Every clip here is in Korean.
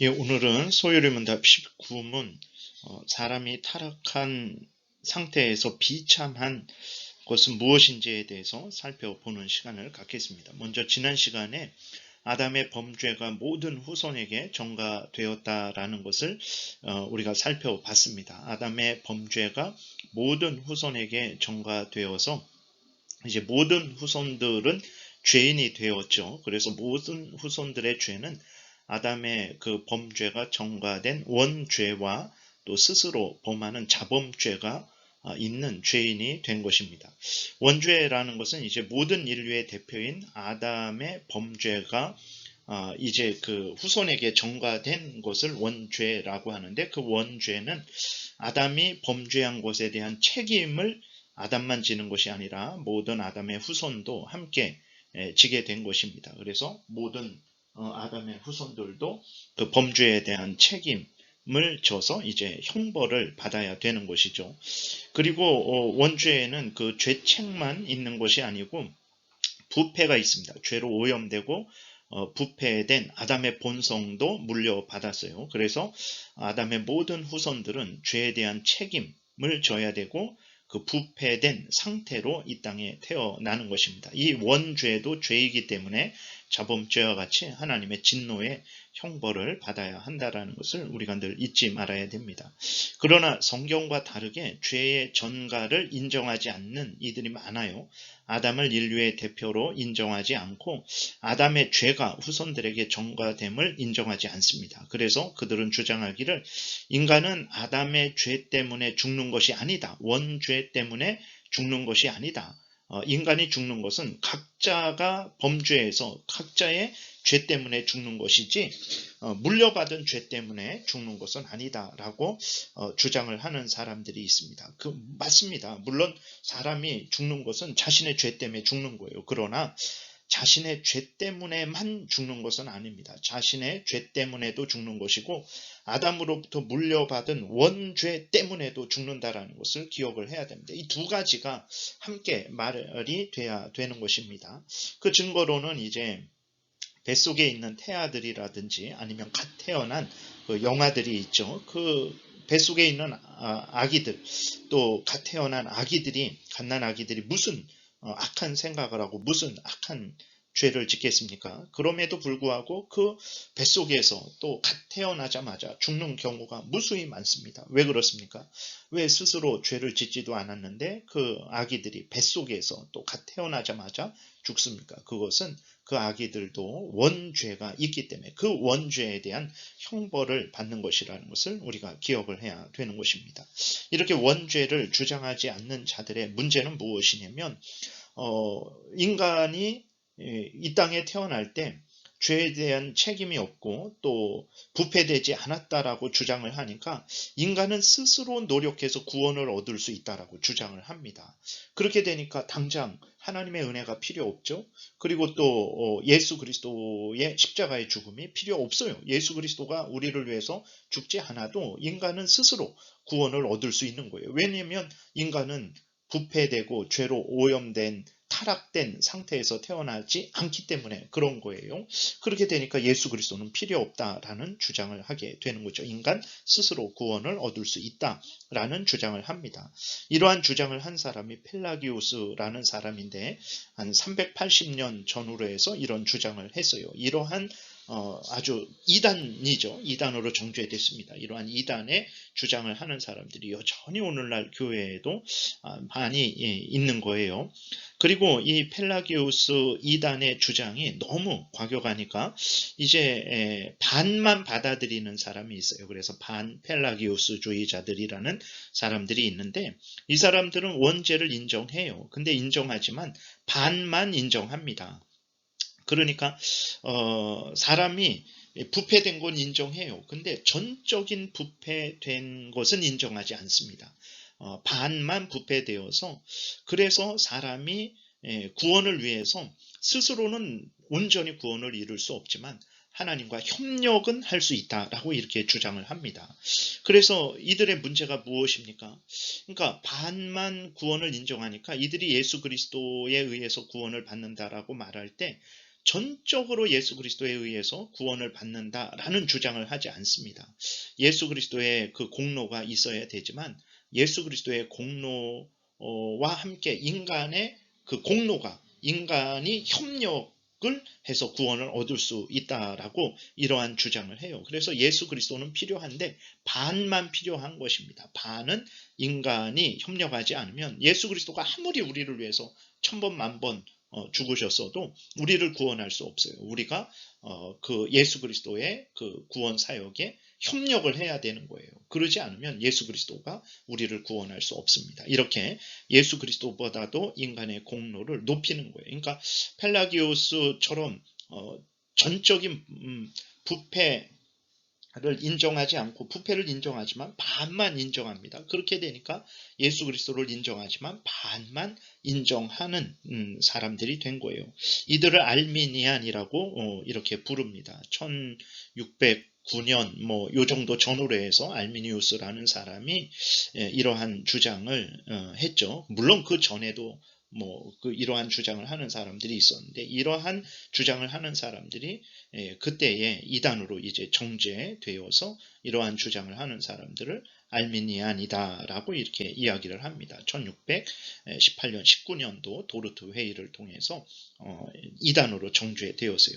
예, 오늘은 소요리문답 19문 사람이 타락한 상태에서 비참한 것은 무엇인지에 대해서 살펴보는 시간을 갖겠습니다. 먼저 지난 시간에 아담의 범죄가 모든 후손에게 전가되었다라는 것을 우리가 살펴봤습니다. 아담의 범죄가 모든 후손에게 전가되어서 이제 모든 후손들은 죄인이 되었죠. 그래서 모든 후손들의 죄는 아담의 그 범죄가 전가된 원죄와 또 스스로 범하는 자범죄가 있는 죄인이 된 것입니다. 원죄라는 것은 이제 모든 인류의 대표인 아담의 범죄가 이제 그 후손에게 전가된 것을 원죄라고 하는데, 그 원죄는 아담이 범죄한 것에 대한 책임을 아담만 지는 것이 아니라 모든 아담의 후손도 함께 지게 된 것입니다. 그래서 모든 아담의 후손들도 그 범죄에 대한 책임을 져서 이제 형벌을 받아야 되는 것이죠. 그리고 원죄에는 그 죄책만 있는 것이 아니고 부패가 있습니다. 죄로 오염되고 부패된 아담의 본성도 물려받았어요. 그래서 아담의 모든 후손들은 죄에 대한 책임을 져야 되고 그 부패된 상태로 이 땅에 태어나는 것입니다. 이 원죄도 죄이기 때문에 자범죄와 같이 하나님의 진노의 형벌을 받아야 한다는 것을 우리가 늘 잊지 말아야 됩니다. 그러나 성경과 다르게 죄의 전가를 인정하지 않는 이들이 많아요. 아담을 인류의 대표로 인정하지 않고 아담의 죄가 후손들에게 전가됨을 인정하지 않습니다. 그래서 그들은 주장하기를 인간은 아담의 죄 때문에 죽는 것이 아니다. 원죄 때문에 죽는 것이 아니다. 인간이 죽는 것은 각자가 범죄해서 각자의 죄 때문에 죽는 것이지 물려받은 죄 때문에 죽는 것은 아니다라고 주장을 하는 사람들이 있습니다. 맞습니다. 물론 사람이 죽는 것은 자신의 죄 때문에 죽는 거예요. 그러나 자신의 죄 때문에만 죽는 것은 아닙니다. 자신의 죄 때문에도 죽는 것이고 아담으로부터 물려받은 원죄 때문에도 죽는다라는 것을 기억을 해야 됩니다. 이 두 가지가 함께 말이 돼야 되는 것입니다. 그 증거로는 이제 뱃속에 있는 태아들이라든지 아니면 갓 태어난 그 영아들이 있죠. 그 뱃속에 있는 아기들, 또 갓 태어난 아기들이, 갓난 아기들이 무슨 악한 생각을 하고 무슨 악한 죄를 짓겠습니까? 그럼에도 불구하고 그 뱃속에서 또 갓 태어나자마자 죽는 경우가 무수히 많습니다. 왜 그렇습니까? 왜 스스로 죄를 짓지도 않았는데 그 아기들이 뱃속에서 또 갓 태어나자마자 죽습니까? 그것은 그 아기들도 원죄가 있기 때문에 그 원죄에 대한 형벌을 받는 것이라는 것을 우리가 기억을 해야 되는 것입니다. 이렇게 원죄를 주장하지 않는 자들의 문제는 무엇이냐면 인간이 이 땅에 태어날 때 죄에 대한 책임이 없고 또 부패되지 않았다라고 주장을 하니까 인간은 스스로 노력해서 구원을 얻을 수 있다라고 주장을 합니다. 그렇게 되니까 당장 하나님의 은혜가 필요 없죠. 그리고 또 예수 그리스도의 십자가의 죽음이 필요 없어요. 예수 그리스도가 우리를 위해서 죽지 않아도 인간은 스스로 구원을 얻을 수 있는 거예요. 왜냐하면 인간은 부패되고 죄로 오염된 타락된 상태에서 태어나지 않기 때문에 그런 거예요. 그렇게 되니까 예수 그리스도는 필요 없다라는 주장을 하게 되는 거죠. 인간 스스로 구원을 얻을 수 있다라는 주장을 합니다. 이러한 주장을 한 사람이 펠라기우스라는 사람인데 한 380년 전후로 해서 이런 주장을 했어요. 이러한 아주 이단이죠. 이단으로 정죄됐습니다. 이러한 이단의 주장을 하는 사람들이 여전히 오늘날 교회에도 많이 있는 거예요. 그리고 이 펠라기우스 이단의 주장이 너무 과격하니까 이제 반만 받아들이는 사람이 있어요. 그래서 반 펠라기우스주의자들이라는 사람들이 있는데 이 사람들은 원죄를 인정해요. 근데 인정하지만 반만 인정합니다. 그러니까 사람이 부패된 건 인정해요. 근데 전적인 부패된 것은 인정하지 않습니다. 반만 부패되어서 그래서 사람이 구원을 위해서 스스로는 온전히 구원을 이룰 수 없지만 하나님과 협력은 할 수 있다라고 이렇게 주장을 합니다. 그래서 이들의 문제가 무엇입니까? 그러니까 반만 구원을 인정하니까 이들이 예수 그리스도에 의해서 구원을 받는다라고 말할 때 전적으로 예수 그리스도에 의해서 구원을 받는다라는 주장을 하지 않습니다. 예수 그리스도의 그 공로가 있어야 되지만 예수 그리스도의 공로와 함께 인간의 그 공로가 인간이 협력을 해서 구원을 얻을 수 있다라고 이러한 주장을 해요. 그래서 예수 그리스도는 필요한데 반만 필요한 것입니다. 반은 인간이 협력하지 않으면 예수 그리스도가 아무리 우리를 위해서 1000번 만번 죽으셨어도 우리를 구원할 수 없어요. 우리가 그 예수 그리스도의 그 구원 사역에 협력을 해야 되는 거예요. 그러지 않으면 예수 그리스도가 우리를 구원할 수 없습니다. 이렇게 예수 그리스도보다도 인간의 공로를 높이는 거예요. 그러니까 펠라기오스처럼 전적인 부패를 인정하지 않고 부패를 인정하지만 반만 인정합니다. 그렇게 되니까 예수 그리스도를 인정하지만 반만 인정하는 사람들이 된 거예요. 이들을 알미니안이라고 이렇게 부릅니다. 1609년 뭐 요 정도 전후로 해서 알미니우스라는 사람이 이러한 주장을 했죠. 물론 그 전에도 이러한 주장을 하는 사람들이 있었는데 이러한 주장을 하는 사람들이 그때의 이단으로 이제 정죄되어서 이러한 주장을 하는 사람들을 알미니안이다라고 이렇게 이야기를 합니다. 1618년 19년도 도르트 회의를 통해서 이단으로 정죄되었어요.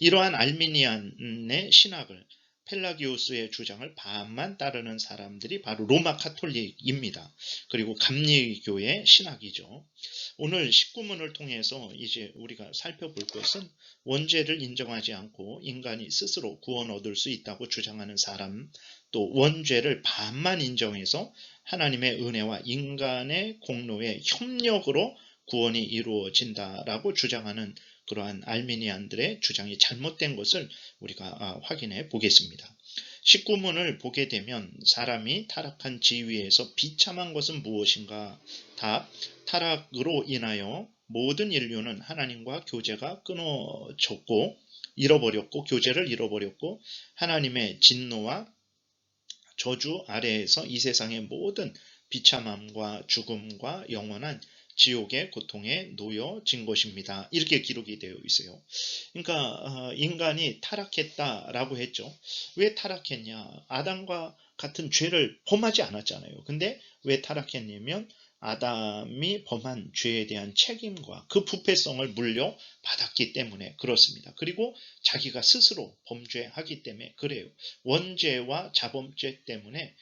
이러한 알미니안의 신학을 펠라기우스의 주장을 반만 따르는 사람들이 바로 로마 카톨릭입니다. 그리고 감리교의 신학이죠. 오늘 19문을 통해서 이제 우리가 살펴볼 것은 원죄를 인정하지 않고 인간이 스스로 구원 얻을 수 있다고 주장하는 사람, 또 원죄를 반만 인정해서 하나님의 은혜와 인간의 공로의 협력으로 구원이 이루어진다라고 주장하는 그러한 알미니안들의 주장이 잘못된 것을 우리가 확인해 보겠습니다. 19문을 보게 되면 사람이 타락한 지위에서 비참한 것은 무엇인가? 답, 타락으로 인하여 모든 인류는 하나님과 교제가 끊어졌고 잃어버렸고 교제를 잃어버렸고 하나님의 진노와 저주 아래에서 이 세상의 모든 비참함과 죽음과 영원한 지옥의 고통에 놓여진 것입니다. 이렇게 기록이 되어 있어요. 그러니까 인간이 타락했다라고 했죠. 왜 타락했냐? 아담과 같은 죄를 범하지 않았잖아요. 근데 왜 타락했냐면 아담이 범한 죄에 대한 책임과 그 부패성을 물려받았기 때문에 그렇습니다. 그리고 자기가 스스로 범죄하기 때문에 그래요. 원죄와 자범죄 때문에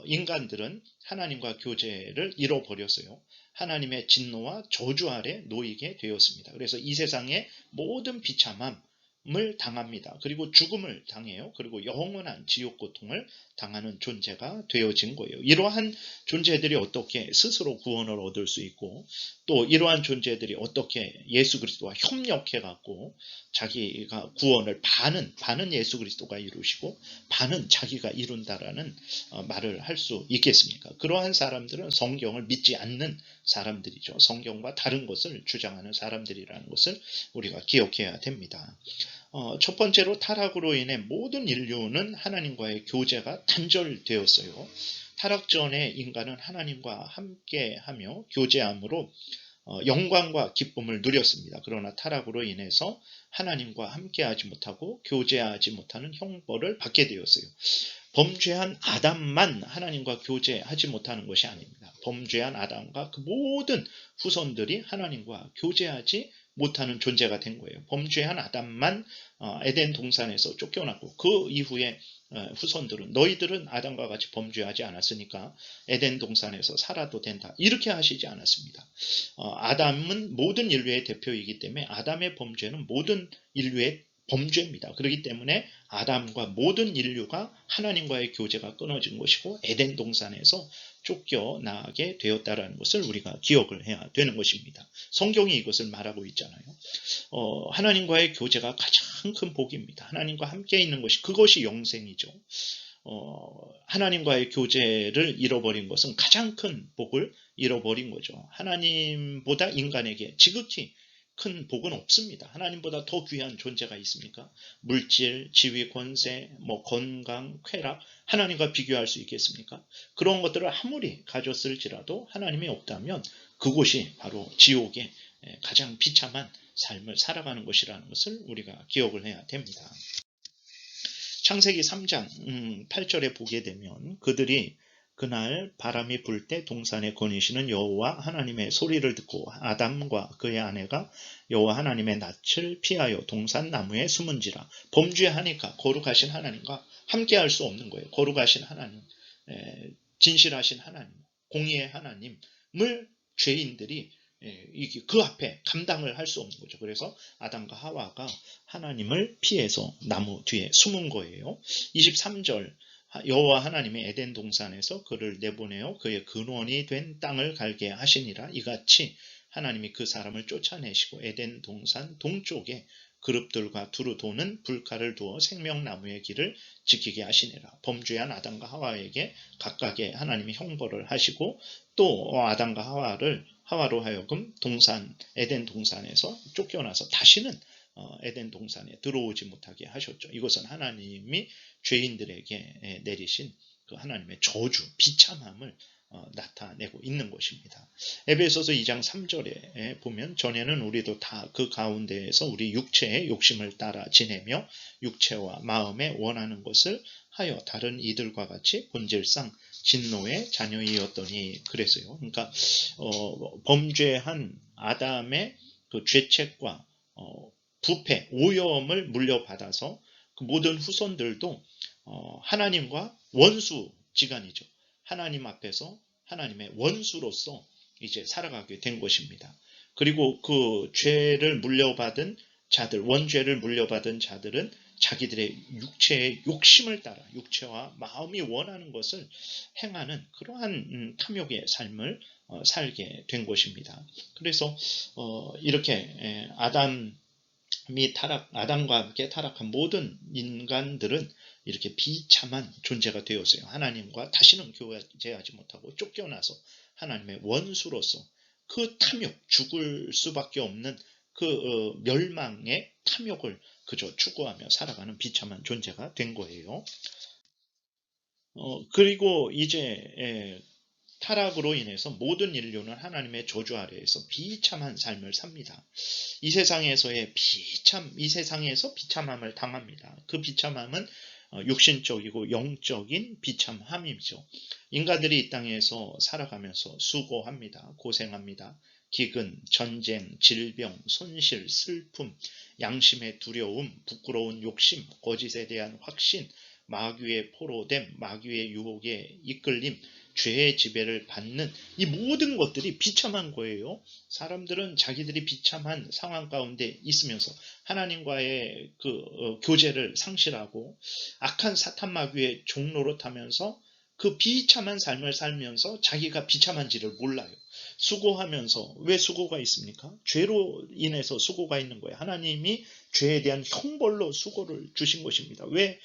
인간들은 하나님과 교제를 잃어버렸어요. 하나님의 진노와 저주 아래 놓이게 되었습니다. 그래서 이 세상의 모든 비참함을 당합니다. 그리고 죽음을 당해요. 그리고 영원한 지옥 고통을 당하는 존재가 되어진 거예요. 이러한 존재들이 어떻게 스스로 구원을 얻을 수 있고 또 이러한 존재들이 어떻게 예수 그리스도와 협력해 갖고 자기가 구원을 반은 예수 그리스도가 이루시고 반은 자기가 이룬다라는 말을 할 수 있겠습니까? 그러한 사람들은 성경을 믿지 않는 사람들이죠. 성경과 다른 것을 주장하는 사람들이라는 것을 우리가 기억해야 됩니다. 첫 번째로 타락으로 인해 모든 인류는 하나님과의 교제가 단절되었어요. 타락 전에 인간은 하나님과 함께하며 교제함으로 영광과 기쁨을 누렸습니다. 그러나 타락으로 인해서 하나님과 함께하지 못하고 교제하지 못하는 형벌을 받게 되었어요. 범죄한 아담만 하나님과 교제하지 못하는 것이 아닙니다. 범죄한 아담과 그 모든 후손들이 하나님과 교제하지 못하는 존재가 된 거예요. 범죄한 아담만 에덴 동산에서 쫓겨났고 그 이후에 후손들은 너희들은 아담과 같이 범죄하지 않았으니까 에덴 동산에서 살아도 된다. 이렇게 하시지 않았습니다. 아담은 모든 인류의 대표이기 때문에 아담의 범죄는 모든 인류의 범죄입니다. 그렇기 때문에 아담과 모든 인류가 하나님과의 교제가 끊어진 것이고 에덴 동산에서 쫓겨나게 되었다는 것을 우리가 기억을 해야 되는 것입니다. 성경이 이것을 말하고 있잖아요. 하나님과의 교제가 가장 큰 복입니다. 하나님과 함께 있는 것이 그것이 영생이죠. 하나님과의 교제를 잃어버린 것은 가장 큰 복을 잃어버린 거죠. 하나님보다 인간에게 지극히 큰 복은 없습니다. 하나님보다 더 귀한 존재가 있습니까? 물질, 지위, 권세, 건강, 쾌락, 하나님과 비교할 수 있겠습니까? 그런 것들을 아무리 가졌을지라도 하나님이 없다면 그곳이 바로 지옥의 가장 비참한 삶을 살아가는 것이라는 것을 우리가 기억을 해야 됩니다. 창세기 3장 8절에 보게 되면 그들이 그날 바람이 불 때 동산에 거니시는 여호와 하나님의 소리를 듣고 아담과 그의 아내가 여호와 하나님의 낯을 피하여 동산 나무에 숨은지라. 범죄하니까 거룩하신 하나님과 함께할 수 없는 거예요. 거룩하신 하나님, 진실하신 하나님, 공의의 하나님을 죄인들이 그 앞에 감당을 할 수 없는 거죠. 그래서 아담과 하와가 하나님을 피해서 나무 뒤에 숨은 거예요. 23절 여호와 하나님이 에덴 동산에서 그를 내보내어 그의 근원이 된 땅을 갈게 하시니라. 이같이 하나님이 그 사람을 쫓아내시고 에덴 동산 동쪽에 그룹들과 두루 도는 불칼을 두어 생명나무의 길을 지키게 하시니라. 범죄한 아담과 하와에게 각각의 하나님이 형벌을 하시고 또 아담과 하와로 하여금 에덴 동산에서 쫓겨나서 다시는 에덴 동산에 들어오지 못하게 하셨죠. 이것은 하나님이 죄인들에게 내리신 그 하나님의 저주, 비참함을 나타내고 있는 것입니다. 에베소서 2장 3절에 보면 전에는 우리도 다 그 가운데에서 우리 육체의 욕심을 따라 지내며 육체와 마음에 원하는 것을 하여 다른 이들과 같이 본질상 진노의 자녀이었더니 그랬어요. 그러니까 범죄한 아담의 그 죄책과 부패, 오염을 물려받아서 그 모든 후손들도 하나님과 원수지간이죠. 하나님 앞에서 하나님의 원수로서 이제 살아가게 된 것입니다. 그리고 그 죄를 물려받은 자들, 원죄를 물려받은 자들은 자기들의 육체의 욕심을 따라 육체와 마음이 원하는 것을 행하는 그러한 탐욕의 삶을 살게 된 것입니다. 그래서 이렇게 아담과 함께 타락한 모든 인간들은 이렇게 비참한 존재가 되었어요. 하나님과 다시는 교제하지 못하고 쫓겨나서 하나님의 원수로서 그 탐욕, 죽을 수밖에 없는 그 멸망의 탐욕을 그저 추구하며 살아가는 비참한 존재가 된 거예요. 그리고 이제 타락으로 인해서 모든 인류는 하나님의 저주 아래에서 비참한 삶을 삽니다. 이 세상에서 비참함을 당합니다. 그 비참함은 육신적이고 영적인 비참함이죠. 인간들이 이 땅에서 살아가면서 수고합니다. 고생합니다. 기근, 전쟁, 질병, 손실, 슬픔, 양심의 두려움, 부끄러운 욕심, 거짓에 대한 확신, 마귀의 포로됨, 마귀의 유혹에 이끌림, 죄의 지배를 받는 이 모든 것들이 비참한 거예요. 사람들은 자기들이 비참한 상황 가운데 있으면서 하나님과의 그 교제를 상실하고 악한 사탄 마귀의 종노릇하면서 그 비참한 삶을 살면서 자기가 비참한지를 몰라요. 수고하면서 왜 수고가 있습니까? 죄로 인해서 수고가 있는 거예요. 하나님이 죄에 대한 형벌로 수고를 주신 것입니다. 왜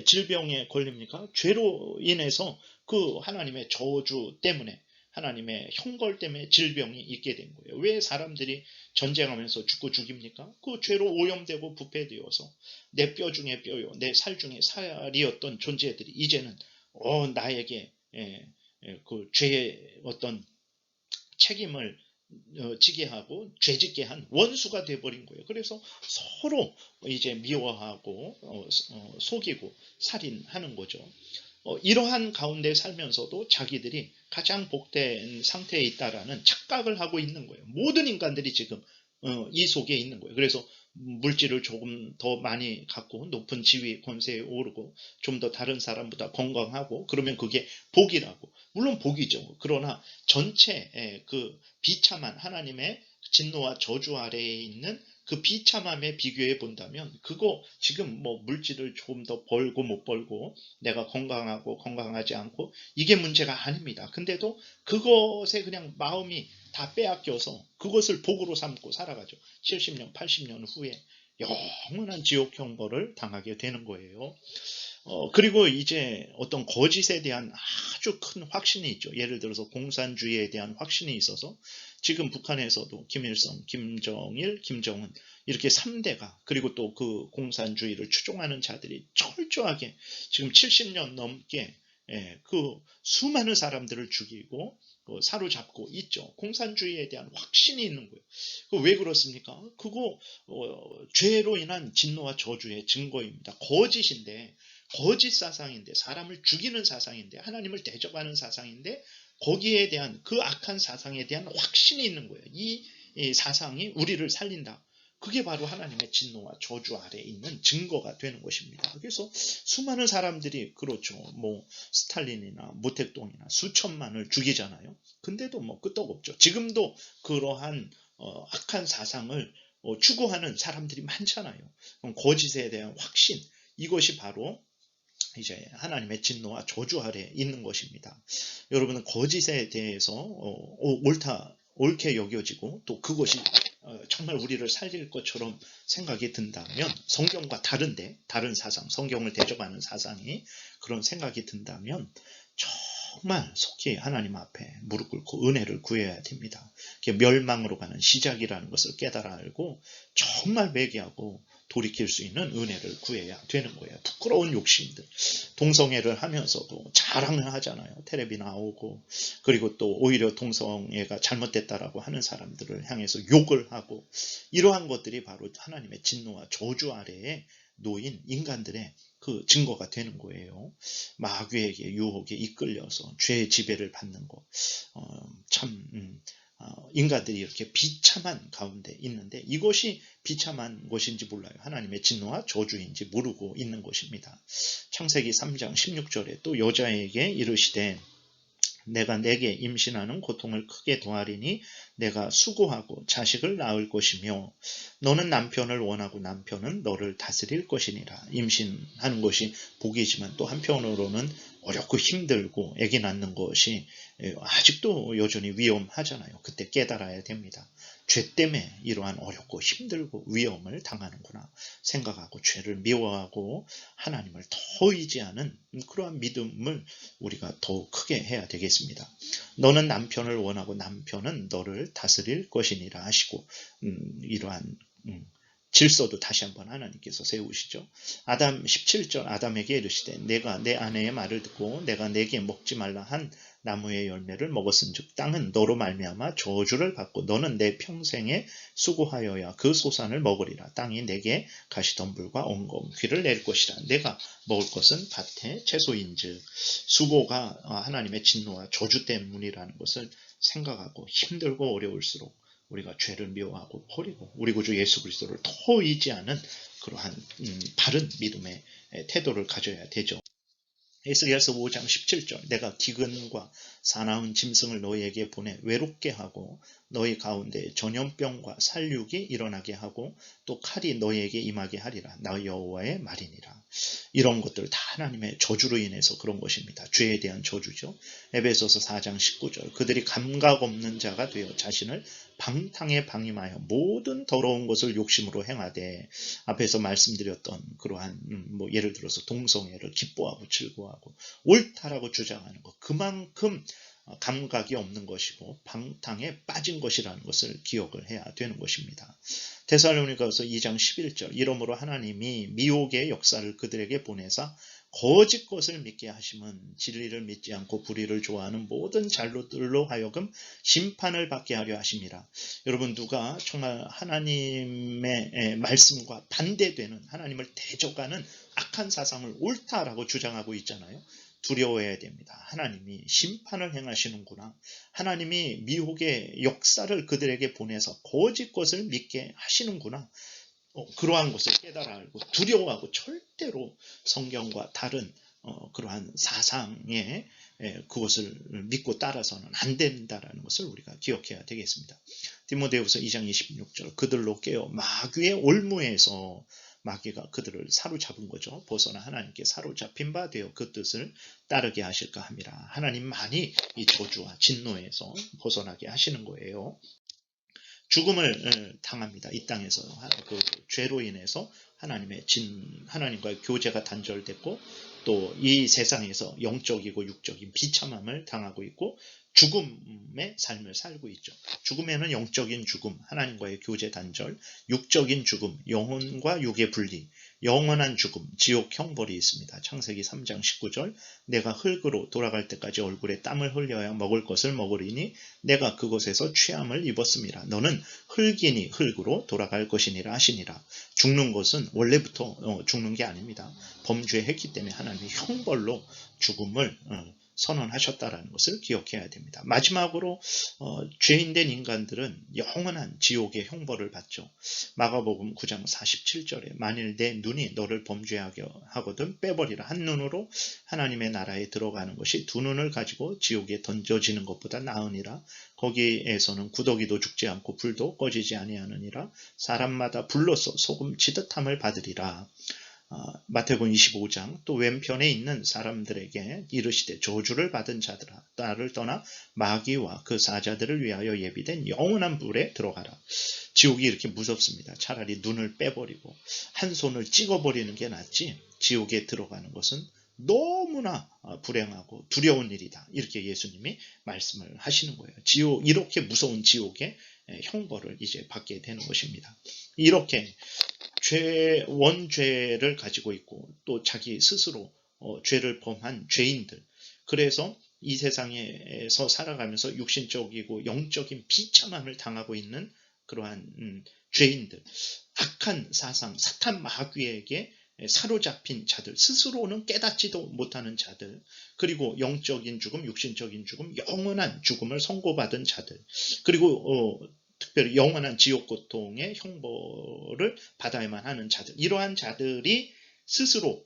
질병에 걸립니까? 죄로 인해서 그 하나님의 저주 때문에 하나님의 형벌 때문에 질병이 있게 된 거예요. 왜 사람들이 전쟁하면서 죽고 죽입니까? 그 죄로 오염되고 부패되어서 내 뼈 중에 뼈요, 내 살 중에 살이었던 존재들이 이제는 나에게 그 죄의 어떤 책임을 지게 하고 죄짓게 한 원수가 되어버린 거예요. 그래서 서로 이제 미워하고 속이고 살인하는 거죠. 이러한 가운데 살면서도 자기들이 가장 복된 상태에 있다라는 착각을 하고 있는 거예요. 모든 인간들이 지금 이 속에 있는 거예요. 그래서 물질을 조금 더 많이 갖고 높은 지위 권세에 오르고 좀 더 다른 사람보다 건강하고 그러면 그게 복이라고. 물론 복이죠. 그러나 전체 그 비참한 하나님의 진노와 저주 아래에 있는 그 비참함에 비교해 본다면 그거 지금 뭐 물질을 조금 더 벌고 못 벌고 내가 건강하고 건강하지 않고 이게 문제가 아닙니다. 근데도 그것에 그냥 마음이 다 빼앗겨서 그것을 복으로 삼고 살아가죠. 70년, 80년 후에 영원한 지옥 형벌을 당하게 되는 거예요. 그리고 이제 어떤 거짓에 대한 아주 큰 확신이 있죠. 예를 들어서 공산주의에 대한 확신이 있어서 지금 북한에서도 김일성, 김정일, 김정은 이렇게 3대가 그리고 또 그 공산주의를 추종하는 자들이 철저하게 지금 70년 넘게 그 수많은 사람들을 죽이고 사로잡고 있죠. 공산주의에 대한 확신이 있는 거예요. 왜 그렇습니까? 그거 죄로 인한 진노와 저주의 증거입니다. 거짓인데, 거짓 사상인데, 사람을 죽이는 사상인데, 하나님을 대적하는 사상인데, 거기에 대한 그 악한 사상에 대한 확신이 있는 거예요. 이 사상이 우리를 살린다. 그게 바로 하나님의 진노와 저주 아래에 있는 증거가 되는 것입니다. 그래서 수많은 사람들이 그렇죠. 스탈린이나 모택동이나 수천만을 죽이잖아요. 근데도 끄떡없죠. 지금도 그러한 악한 사상을 추구하는 사람들이 많잖아요. 그럼 거짓에 대한 확신, 이것이 바로 이제 하나님의 진노와 저주 아래에 있는 것입니다. 여러분은 거짓에 대해서 옳게 여겨지고 또 그것이 정말 우리를 살릴 것처럼 생각이 든다면, 성경과 다른 사상, 성경을 대적하는 사상이 그런 생각이 든다면 정말 속히 하나님 앞에 무릎 꿇고 은혜를 구해야 됩니다. 멸망으로 가는 시작이라는 것을 깨달아 알고 정말 회개하고 돌이킬 수 있는 은혜를 구해야 되는 거예요. 부끄러운 욕심들, 동성애를 하면서도 자랑을 하잖아요. 텔레비 나오고, 그리고 또 오히려 동성애가 잘못됐다라고 하는 사람들을 향해서 욕을 하고, 이러한 것들이 바로 하나님의 진노와 저주 아래에 놓인 인간들의 그 증거가 되는 거예요. 마귀에게 유혹에 이끌려서 죄의 지배를 받는 것, 인간들이 이렇게 비참한 가운데 있는데, 이것이 비참한 것인지 몰라요. 하나님의 진노와 저주인지 모르고 있는 것입니다. 창세기 3장 16절에 또 여자에게 이르시되 내가 내게 임신하는 고통을 크게 더하리니 내가 수고하고 자식을 낳을 것이며 너는 남편을 원하고 남편은 너를 다스릴 것이니라. 임신하는 것이 복이지만 또 한편으로는 어렵고 힘들고 아기 낳는 것이 아직도 여전히 위험하잖아요. 그때 깨달아야 됩니다. 죄 때문에 이러한 어렵고 힘들고 위험을 당하는구나 생각하고 죄를 미워하고 하나님을 더 의지하는 그러한 믿음을 우리가 더욱 크게 해야 되겠습니다. 너는 남편을 원하고 남편은 너를 다스릴 것이니라 하시고, 이러한 질서도 다시 한번 하나님께서 세우시죠. 아담 17절, 아담에게 이르시되 내가 내 아내의 말을 듣고 내가 내게 먹지 말라 한 나무의 열매를 먹었은즉 땅은 너로 말미암아 저주를 받고 너는 내 평생에 수고하여야 그 소산을 먹으리라. 땅이 내게 가시덤불과 엉겅퀴를 낼 것이라. 내가 먹을 것은 밭의 채소인즉, 수고가 하나님의 진노와 저주 때문이라는 것을 생각하고 힘들고 어려울수록 우리가 죄를 미워하고 버리고 우리 구주 예수 그리스도를 더 의지하는 그러한 바른 믿음의 태도를 가져야 되죠. 에스겔서 5장 17절, 내가 기근과 사나운 짐승을 너희에게 보내 외롭게 하고 너희 가운데 전염병과 살육이 일어나게 하고 또 칼이 너희에게 임하게 하리라. 나 여호와의 말이니라. 이런 것들 다 하나님의 저주로 인해서 그런 것입니다. 죄에 대한 저주죠. 에베소서 4장 19절, 그들이 감각 없는 자가 되어 자신을 방탕에 방임하여 모든 더러운 것을 욕심으로 행하되, 앞에서 말씀드렸던 그러한 예를 들어서 동성애를 기뻐하고 즐거워하고 옳다라고 주장하는 것, 그만큼 감각이 없는 것이고 방탕에 빠진 것이라는 것을 기억을 해야 되는 것입니다. 데살로니가서 2장 11절, 이러므로 하나님이 미혹의 역사를 그들에게 보내사 거짓 것을 믿게 하심은 진리를 믿지 않고 불의를 좋아하는 모든 잔로들로 하여금 심판을 받게 하려 하심이라. 여러분, 누가 정말 하나님의 말씀과 반대되는, 하나님을 대적하는 악한 사상을 옳다라고 주장하고 있잖아요. 두려워해야 됩니다. 하나님이 심판을 행하시는구나. 하나님이 미혹의 역사를 그들에게 보내서 거짓 것을 믿게 하시는구나. 그러한 것을 깨달아 알고 두려워하고 절대로 성경과 다른 그러한 사상에 그것을 믿고 따라서는 안 된다라는 것을 우리가 기억해야 되겠습니다. 디모데후서 2장 26절, 그들로 깨어 마귀의 올무에서, 마귀가 그들을 사로잡은 거죠. 벗어나 하나님께 사로잡힌 바 되어 그 뜻을 따르게 하실까 함이라. 하나님만이 이 저주와 진노에서 벗어나게 하시는 거예요. 죽음을 당합니다. 이 땅에서 그 죄로 인해서 하나님과의 교제가 단절됐고 또 이 세상에서 영적이고 육적인 비참함을 당하고 있고 죽음의 삶을 살고 있죠. 죽음에는 영적인 죽음, 하나님과의 교제 단절, 육적인 죽음, 영혼과 육의 분리, 영원한 죽음, 지옥 형벌이 있습니다. 창세기 3장 19절 내가 흙으로 돌아갈 때까지 얼굴에 땀을 흘려야 먹을 것을 먹으리니 내가 그곳에서 취함을 입었음이라. 너는 흙이니 흙으로 돌아갈 것이니라 하시니라. 죽는 것은 원래부터 죽는 게 아닙니다. 범죄했기 때문에 하나님이 형벌로 죽음을 선언하셨다라는 것을 기억해야 됩니다. 마지막으로 죄인된 인간들은 영원한 지옥의 형벌을 받죠. 마가복음 9장 47절에 만일 내 눈이 너를 범죄하게 하거든 빼버리라. 한 눈으로 하나님의 나라에 들어가는 것이 두 눈을 가지고 지옥에 던져지는 것보다 나으니라. 거기에서는 구더기도 죽지 않고 불도 꺼지지 아니하느니라. 사람마다 불로서 소금 치듯함을 받으리라. 마태복음 25장 또 왼편에 있는 사람들에게 이르시되 저주를 받은 자들아 나를 떠나 마귀와 그 사자들을 위하여 예비된 영원한 불에 들어가라. 지옥이 이렇게 무섭습니다. 차라리 눈을 빼버리고 한 손을 찍어버리는 게 낫지 지옥에 들어가는 것은 너무나 불행하고 두려운 일이다. 이렇게 예수님이 말씀을 하시는 거예요. 지옥, 이렇게 무서운 지옥의 형벌을 이제 받게 되는 것입니다. 이렇게 원죄를 가지고 있고 또 자기 스스로 죄를 범한 죄인들, 그래서 이 세상에서 살아가면서 육신적이고 영적인 비참함을 당하고 있는 그러한 죄인들, 악한 사상, 사탄 마귀에게 사로잡힌 자들, 스스로는 깨닫지도 못하는 자들, 그리고 영적인 죽음, 육신적인 죽음, 영원한 죽음을 선고받은 자들, 그리고 특별히 영원한 지옥 고통의 형벌을 받아야만 하는 자들, 이러한 자들이 스스로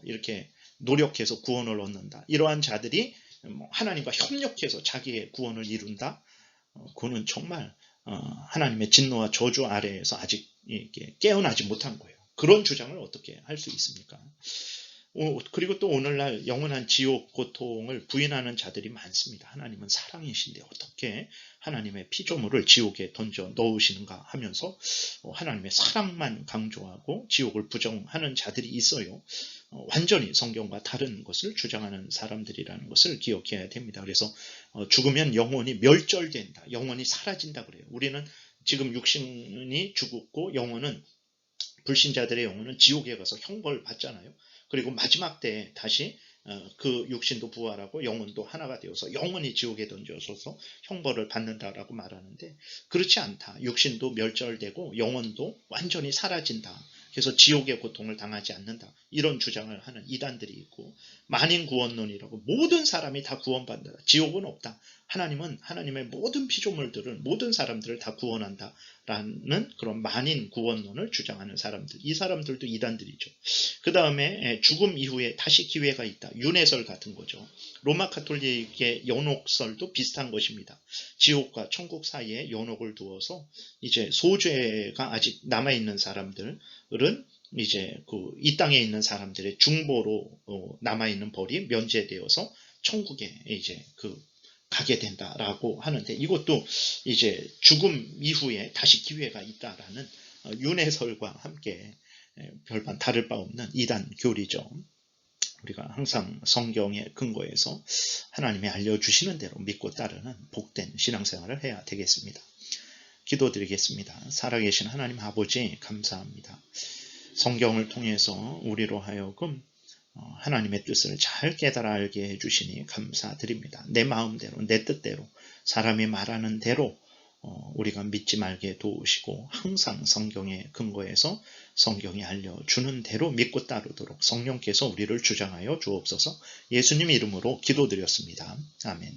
이렇게 노력해서 구원을 얻는다. 이러한 자들이 하나님과 협력해서 자기의 구원을 이룬다. 그거는 정말 하나님의 진노와 저주 아래에서 아직 이렇게 깨어나지 못한 거예요. 그런 주장을 어떻게 할 수 있습니까? 그리고 또 오늘날 영원한 지옥 고통을 부인하는 자들이 많습니다. 하나님은 사랑이신데 어떻게 하나님의 피조물을 지옥에 던져 넣으시는가 하면서 하나님의 사랑만 강조하고 지옥을 부정하는 자들이 있어요. 완전히 성경과 다른 것을 주장하는 사람들이라는 것을 기억해야 됩니다. 그래서 죽으면 영혼이 멸절된다, 영혼이 사라진다 그래요. 우리는 지금 육신이 죽었고 영혼은, 불신자들의 영혼은 지옥에 가서 형벌 받잖아요. 그리고 마지막 때에 다시 그 육신도 부활하고 영혼도 하나가 되어서 영원히 지옥에 던져서서 형벌을 받는다라고 말하는데, 그렇지 않다. 육신도 멸절되고 영혼도 완전히 사라진다. 그래서 지옥의 고통을 당하지 않는다. 이런 주장을 하는 이단들이 있고, 만인구원론이라고 모든 사람이 다 구원받는다. 지옥은 없다. 하나님은 하나님의 모든 피조물들을, 모든 사람들을 다 구원한다라는 그런 만인구원론을 주장하는 사람들, 이 사람들도 이단들이죠. 그 다음에 죽음 이후에 다시 기회가 있다. 윤회설 같은 거죠. 로마 가톨릭의 연옥설도 비슷한 것입니다. 지옥과 천국 사이에 연옥을 두어서 이제 소죄가 아직 남아있는 사람들은 이제 이 땅에 있는 사람들의 중보로 남아있는 벌이 면제되어서 천국에 이제 가게 된다라고 하는데, 이것도 이제 죽음 이후에 다시 기회가 있다라는 윤회설과 함께 별반 다를 바 없는 이단 교리죠. 우리가 항상 성경의 근거에서 하나님이 알려주시는 대로 믿고 따르는 복된 신앙생활을 해야 되겠습니다. 기도드리겠습니다. 살아계신 하나님 아버지, 감사합니다. 성경을 통해서 우리로 하여금 하나님의 뜻을 잘 깨달아 알게 해주시니 감사드립니다. 내 마음대로, 내 뜻대로, 사람이 말하는 대로 우리가 믿지 말게 도우시고, 항상 성경의 근거에서 성경이 알려주는 대로 믿고 따르도록 성령께서 우리를 주장하여 주옵소서. 예수님 이름으로 기도드렸습니다. 아멘.